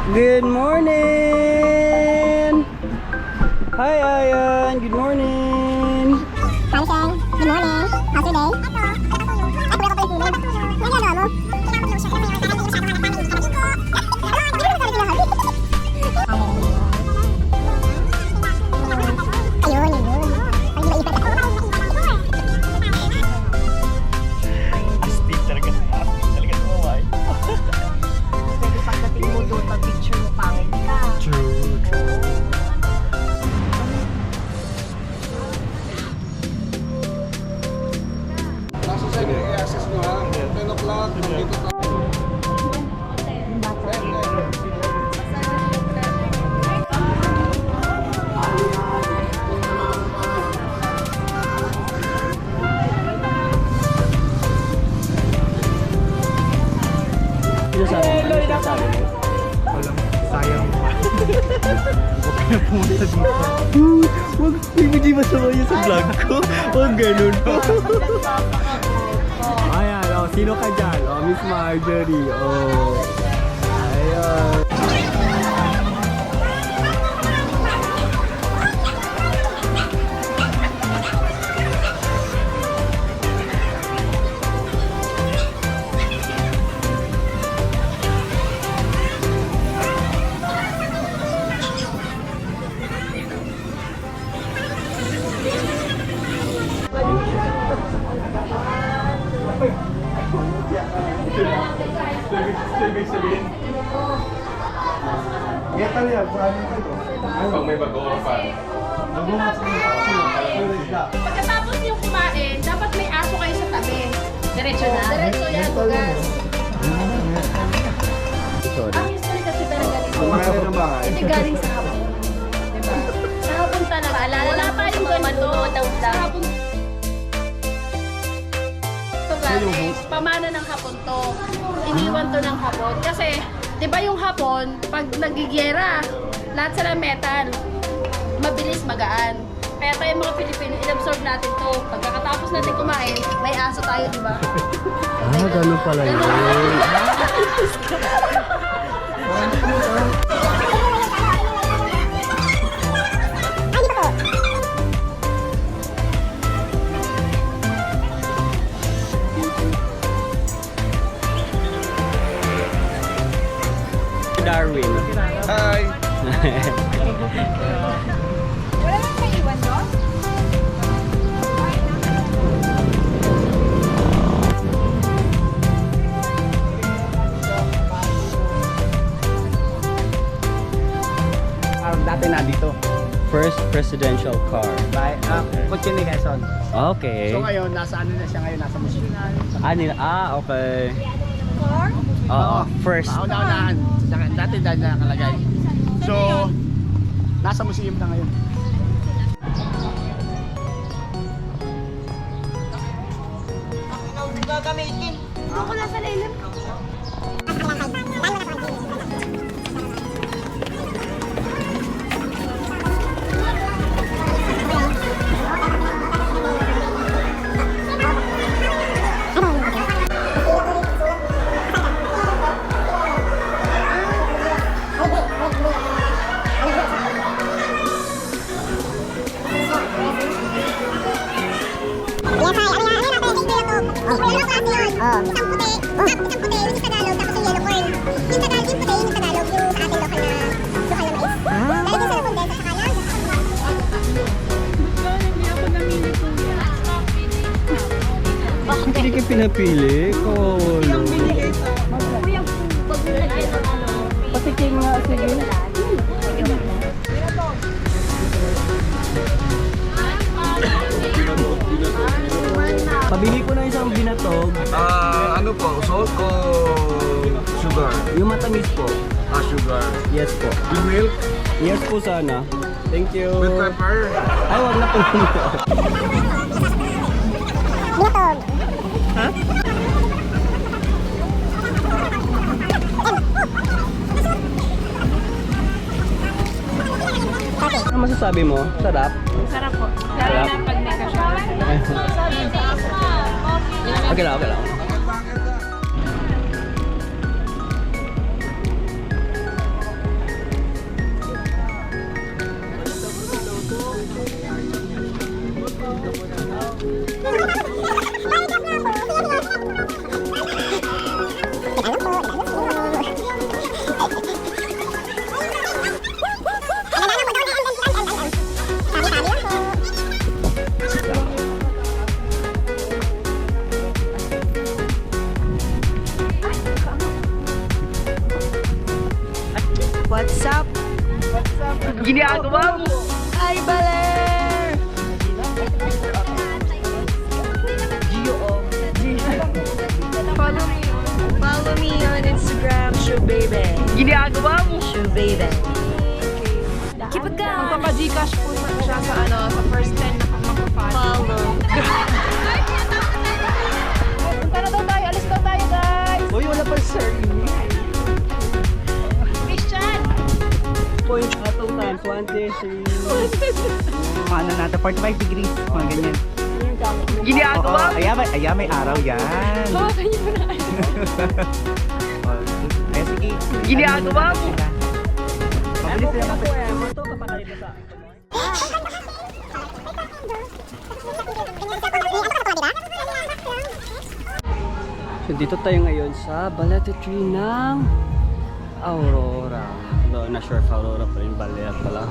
Good morning! Hi, Ayan! Good morning! Hi, Sheng. Good morning. How's your day? Ay, pula ka pala tulog. May ginagawa mo? Ayun, ayun. Pag maipat ako. Astig talaga mo, ay. Pwede pagdating mo doon, pag-picture mo pangit ka. True. Nasa sa i-access nyo ha, 10 o'clock, dito ka. Sinasabi mo? Walang sayang pa. Huwag na pumunta dito. Huwag, hindi masama yun sa vlog ko. Huwag ganun po. Ayan, sino ka dyan? Miss Marjorie. Ayun. Getal yan, paano dito? Pag may bago pa. Pagkatapos niyo kumain, dapat may aso kayo sa tabi. Diretso na? Diretso yan, bugas. Sorry. Ang history kasi talaga nito. Meron ng bahay. Hindi galing sa hapon. Diba? Sa hapon talaga. Wala pa yung ganito. Sa hapon. Ito guys, pamana ng hapon to. Iniwan to ng hapon. Kasi, di ba yung hapon, pag nagigera, lahat sila metal. Mabilis magaan. Kaya tayo mga Pilipino, in-absorb natin to. Pagkatapos natin kumain, may aso tayo, di ba? Ganun pala yun. Darwin. Hi! Wala lang may iwan doon? Dati na dito. First presidential car. Kotse ni Quezon. Okay. So ngayon, nasa ano na siya ngayon? Nasa museum. Okay. Oo, first. Una-unahan. Dati dahil nakalagay. So, nasa museum na ngayon. Doon ko lang sa lilim. Hindi ka pinapili. Kolo. Patikim nga, sige. Pabili ko na isang binatog. Ano po, salt o sugar? Yung matamis po. Sugar. Yes po. With milk? Yes po sana. Thank you. With pepper? Ay, wag na po. Binatog. Ano masasabi mo? Sarap? Sarap po. Lalo na pag may kasama. Okay lang, okay lang. Ginagawa mo! Ay, Baler! Follow me on Instagram, Shoe Baby. Ginagawa mo! Shoe Baby. Keep it going! Magpapa-Gcash po siya sa sa first 10 na Follow. Punta na daw tayo, alis daw tayo guys! Uy, wala pa sir. Christian! Point atong times. 1, 2, 3. Paano natin? 45 degrees. Mga ganyan. Ginagawa mo! Ayan, may araw yan. Hawakan niyo na Ay, sige. Ginagawa mo! Mabilis na natin. So dito tayo ngayon sa Balete Tree ng Aurora. No, not sure if Aurora pa rin, Balete pala.